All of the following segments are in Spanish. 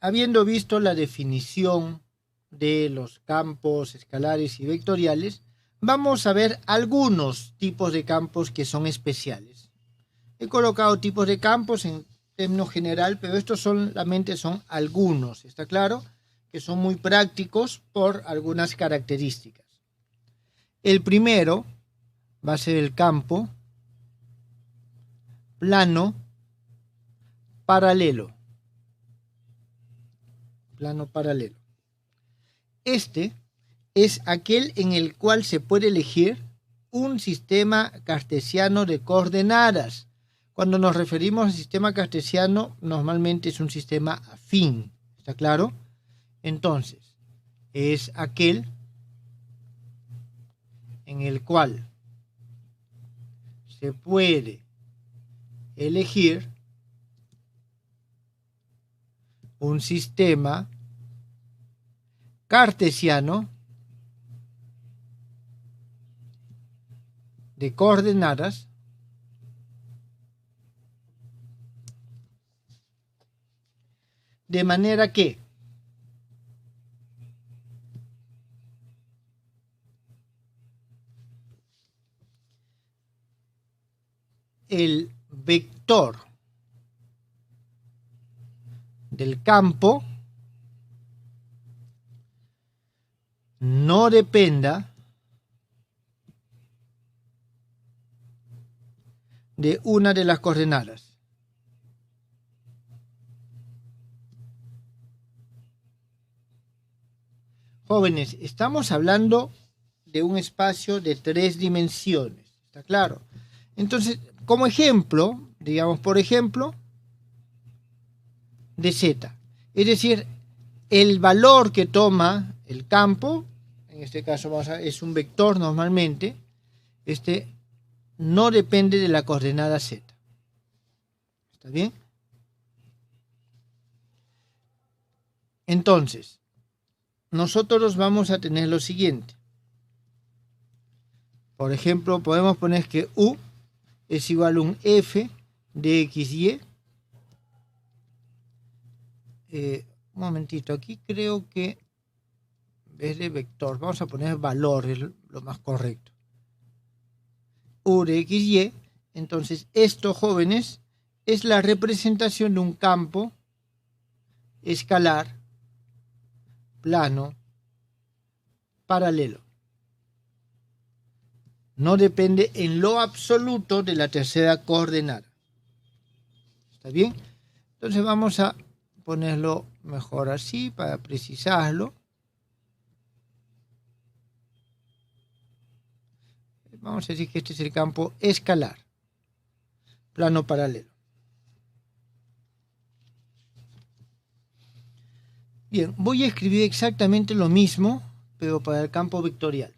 habiendo visto la definición de los campos escalares y vectoriales, vamos a ver algunos tipos de campos que son especiales. He colocado tipos de campos en términos general, pero estos solamente son algunos, ¿está claro? Que son muy prácticos por algunas características. El primero va a ser el campo plano paralelo. Plano paralelo. Este es aquel en el cual se puede elegir un sistema cartesiano de coordenadas. Cuando nos referimos al sistema cartesiano, normalmente es un sistema afín, ¿está claro? Entonces, es aquel en el cual se puede elegir un sistema cartesiano de coordenadas de manera que el vector del campo no dependa de una de las coordenadas. Jóvenes, estamos hablando de un espacio de 3 dimensiones, ¿está claro? Entonces, como ejemplo, digamos, por ejemplo, de z, es decir, el valor que toma el campo, en este caso es un vector normalmente, no depende de la coordenada z. ¿Está bien? Entonces, nosotros vamos a tener lo siguiente. Por ejemplo, podemos poner que U es igual a un f de xy. Un momentito, aquí creo que en vez de vector vamos a poner valor, es lo más correcto. U de xy. Entonces, esto, jóvenes, es la representación de un campo escalar plano paralelo. No depende en lo absoluto de la tercera coordenada. ¿Está bien? Entonces vamos a ponerlo mejor así para precisarlo. Vamos a decir que este es el campo escalar, plano paralelo. Bien, voy a escribir exactamente lo mismo, pero para el campo vectorial.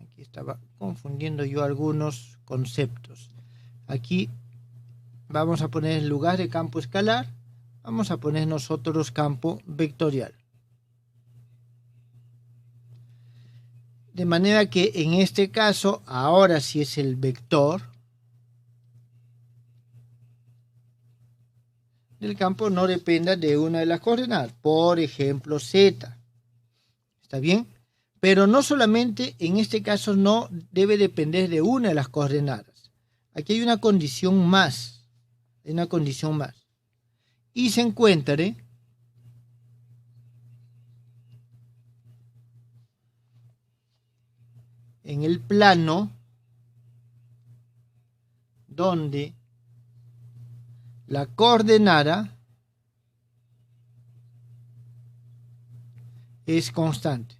Aquí estaba confundiendo yo algunos conceptos. Aquí vamos a poner en lugar de campo escalar, vamos a poner nosotros campo vectorial. De manera que en este caso, ahora sí es el vector del campo no dependa de una de las coordenadas, por ejemplo z. ¿Está bien? Pero no solamente en este caso no debe depender de una de las coordenadas. Aquí hay una condición más. Y se encuentre en el plano donde la coordenada es constante.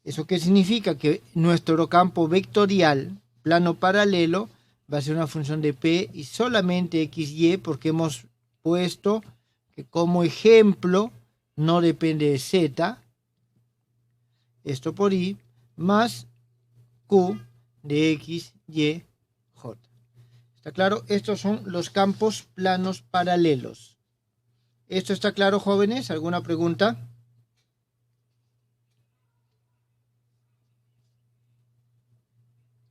¿Eso qué significa? Que nuestro campo vectorial, plano paralelo, va a ser una función de P y solamente XY, porque hemos puesto que como ejemplo no depende de Z, esto por Y, más Q de X, Y, J. ¿Está claro? Estos son los campos planos paralelos. ¿Esto está claro, jóvenes? ¿Alguna pregunta?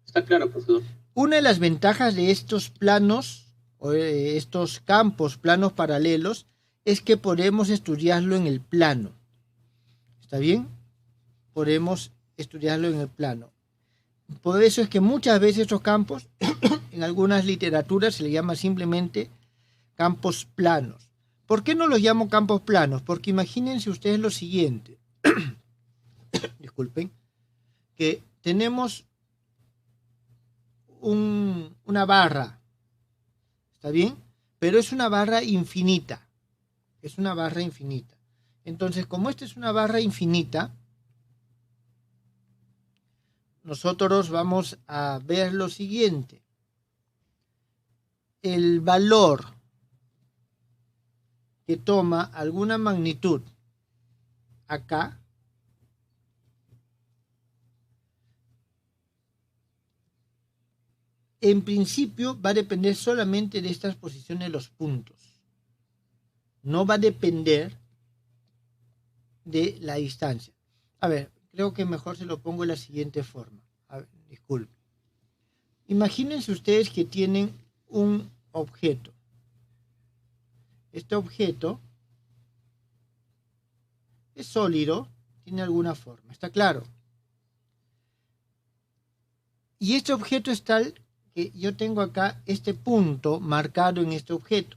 Está claro, profesor. Una de las ventajas de estos planos, o estos campos planos paralelos, es que podemos estudiarlo en el plano. ¿Está bien? Podemos estudiarlo en el plano. Por eso es que muchas veces estos campos, en algunas literaturas se les llama simplemente campos planos. ¿Por qué no los llamo campos planos? Porque imagínense ustedes lo siguiente. Disculpen. Que tenemos una barra. ¿Está bien? Pero es una barra infinita. Es una barra infinita. Entonces, como esta es una barra infinita, nosotros vamos a ver lo siguiente. El valor que toma alguna magnitud acá en principio va a depender solamente de estas posiciones de los puntos. No va a depender de la distancia. A ver, creo que mejor se lo pongo de la siguiente forma. A ver, disculpen. Imagínense ustedes que tienen un objeto. Este objeto es sólido, tiene alguna forma, ¿está claro? Y este objeto es tal que yo tengo acá este punto marcado en este objeto.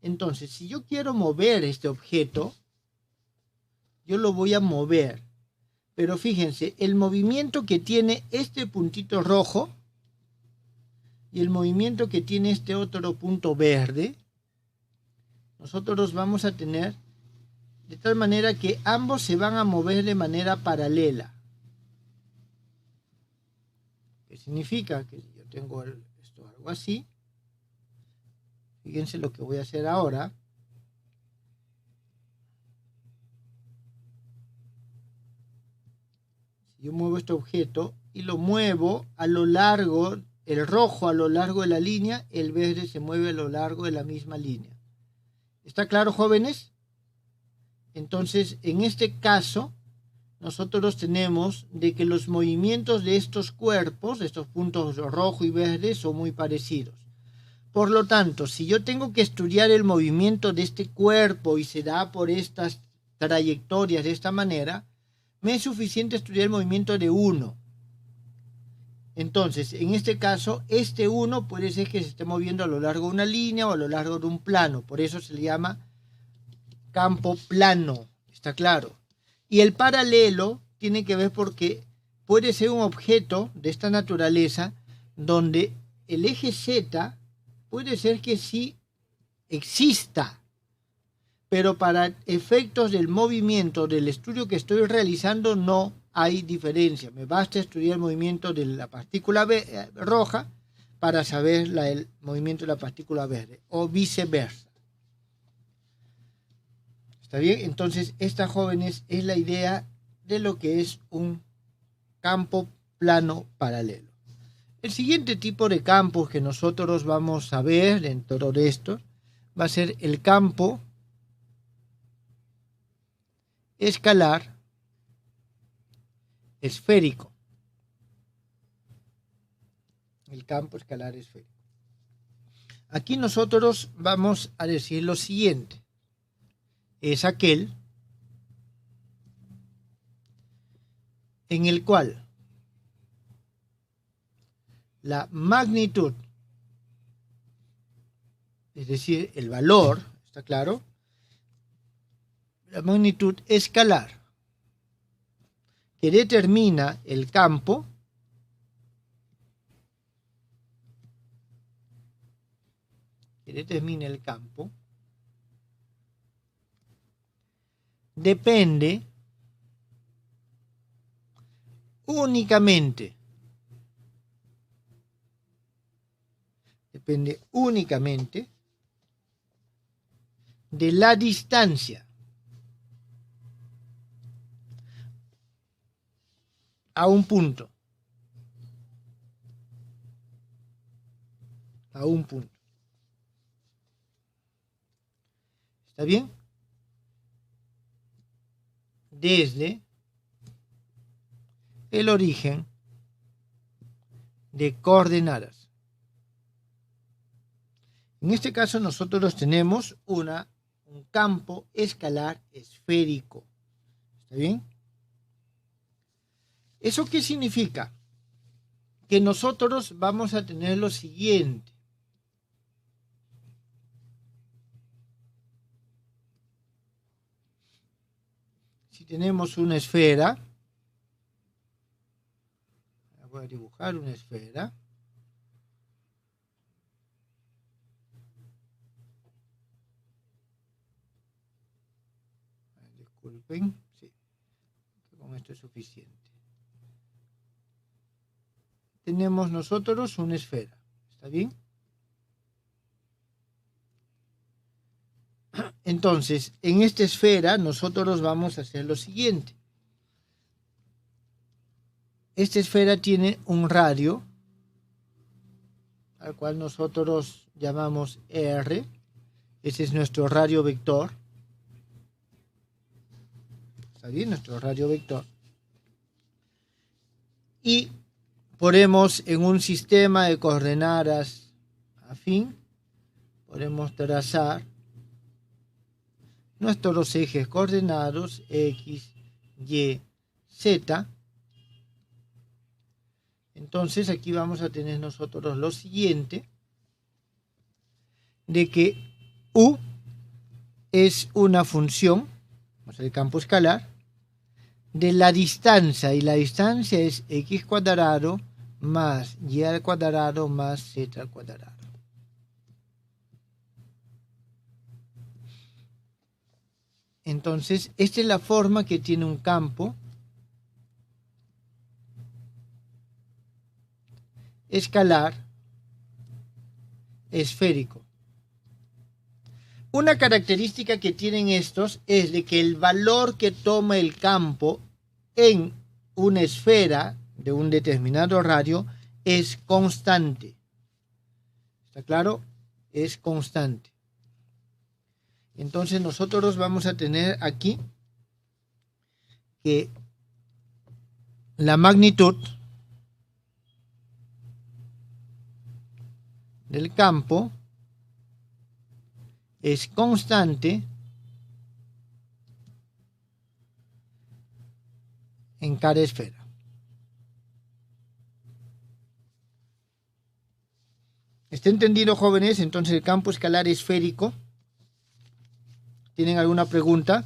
Entonces, si yo quiero mover este objeto, yo lo voy a mover. Pero fíjense, el movimiento que tiene este puntito rojo y el movimiento que tiene este otro punto verde, nosotros vamos a tener de tal manera que ambos se van a mover de manera paralela. ¿Qué significa? Que yo tengo esto algo así. Fíjense lo que voy a hacer ahora. Si yo muevo este objeto y lo muevo a lo largo, el rojo a lo largo de la línea, el verde se mueve a lo largo de la misma línea. ¿Está claro, jóvenes? Entonces, en este caso, nosotros tenemos de que los movimientos de estos cuerpos, de estos puntos rojo y verde, son muy parecidos. Por lo tanto, si yo tengo que estudiar el movimiento de este cuerpo y se da por estas trayectorias de esta manera, me es suficiente estudiar el movimiento de uno. Entonces, en este caso, este uno puede ser que se esté moviendo a lo largo de una línea o a lo largo de un plano. Por eso se le llama campo plano. ¿Está claro? Y el paralelo tiene que ver porque puede ser un objeto de esta naturaleza donde el eje Z puede ser que sí exista, pero para efectos del movimiento del estudio que estoy realizando no hay diferencia. Me basta estudiar el movimiento de la partícula roja para saber el movimiento de la partícula verde o viceversa. ¿Está bien? Entonces, esta, jóvenes, es la idea de lo que es un campo plano paralelo. El siguiente tipo de campos que nosotros vamos a ver dentro de esto va a ser el campo escalar esférico. El campo escalar esférico. Aquí nosotros vamos a decir lo siguiente. Es aquel en el cual la magnitud, es decir, el valor, ¿está claro? La magnitud escalar que determina el campo depende únicamente de la distancia a un punto. ¿Está bien? Desde el origen de coordenadas. En este caso nosotros tenemos un campo escalar esférico. ¿Está bien? ¿Eso qué significa? Que nosotros vamos a tener lo siguiente. Si tenemos una esfera, voy a dibujar una esfera. Disculpen, sí, con esto es suficiente. Tenemos nosotros una esfera, ¿está bien? Entonces, en esta esfera nosotros vamos a hacer lo siguiente. Esta esfera tiene un radio, al cual nosotros llamamos R. Ese es nuestro radio vector. ¿Está bien? Nuestro radio vector. Y ponemos en un sistema de coordenadas afín, podemos trazar nuestros ejes coordenados X, Y, Z. Entonces aquí vamos a tener nosotros lo siguiente, de que U es una función, vamos a ver el campo escalar, de la distancia, y la distancia es X cuadrado más Y al cuadrado más Z al cuadrado. Entonces, esta es la forma que tiene un campo escalar esférico. Una característica que tienen estos es de que el valor que toma el campo en una esfera de un determinado radio es constante. ¿Está claro? Es constante. Entonces nosotros vamos a tener aquí que la magnitud del campo es constante en cada esfera. ¿Está entendido, jóvenes? Entonces el campo escalar esférico. ¿Tienen alguna pregunta?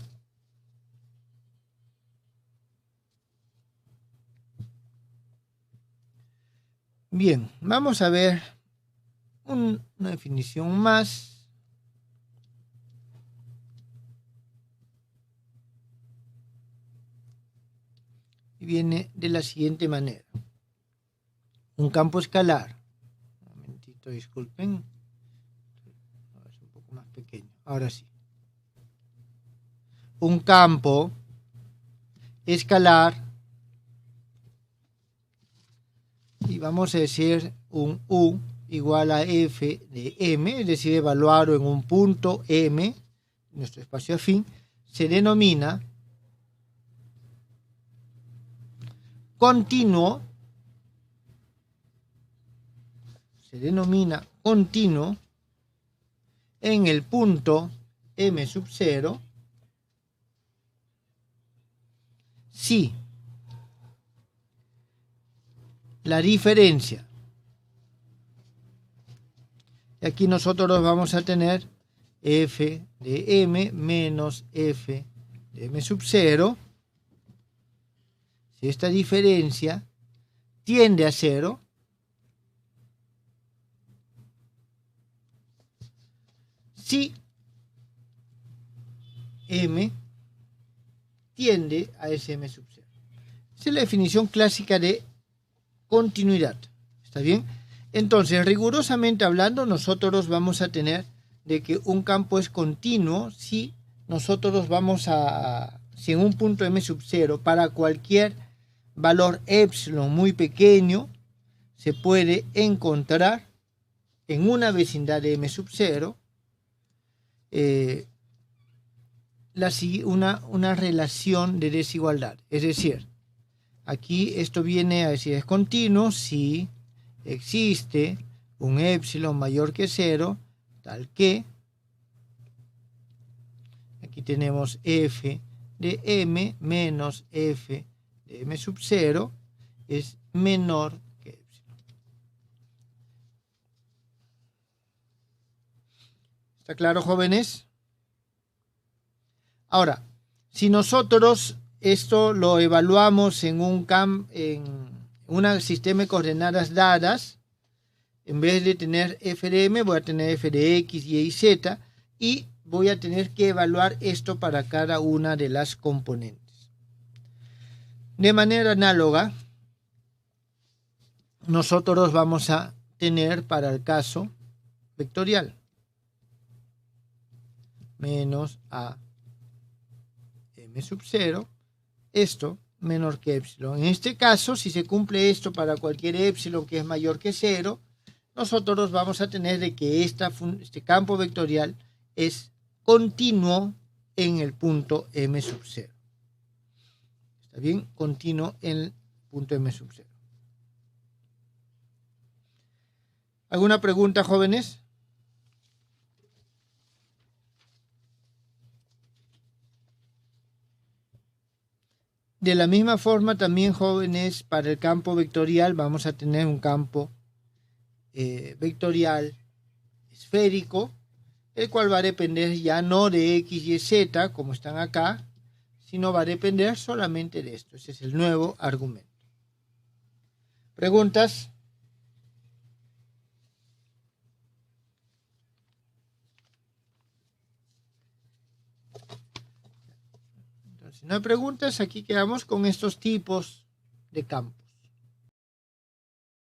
Bien, vamos a ver una definición más. Y viene de la siguiente manera. Un campo escalar. Un momentito, disculpen. Es un poco más pequeño. Ahora sí. Un campo escalar, y vamos a decir un U igual a F de M, es decir, evaluarlo en un punto M, nuestro espacio afín, se denomina continuo, en el punto M sub 0 si la diferencia, y aquí nosotros vamos a tener F de M menos F de M sub 0, si esta diferencia tiende a 0, si M tiende a ese M sub 0. Esa es la definición clásica de continuidad. ¿Está bien? Entonces, rigurosamente hablando, nosotros vamos a tener de que un campo es continuo si nosotros si en un punto M sub 0, para cualquier valor epsilon muy pequeño, se puede encontrar en una vecindad de M sub 0 una relación de desigualdad. Es decir, aquí esto viene a decir es continuo si existe un épsilon mayor que 0, tal que, aquí tenemos f de m menos f de m sub 0 es menor que épsilon. ¿Está claro, jóvenes? Ahora, si nosotros esto lo evaluamos en un sistema de coordenadas dadas, en vez de tener f de m, voy a tener f de x, y z, y voy a tener que evaluar esto para cada una de las componentes. De manera análoga, nosotros vamos a tener para el caso vectorial menos a m sub 0, esto menor que épsilon. En este caso, si se cumple esto para cualquier épsilon que es mayor que 0, nosotros vamos a tener de que este campo vectorial es continuo en el punto m sub 0. ¿Está bien? Continuo en el punto m sub 0. ¿Alguna pregunta, jóvenes? De la misma forma, también, jóvenes, para el campo vectorial vamos a tener un campo vectorial esférico, el cual va a depender ya no de x, y, z, como están acá, sino va a depender solamente de esto. Ese es el nuevo argumento. ¿Preguntas? Entonces, si no hay preguntas, aquí quedamos con estos tipos de campo.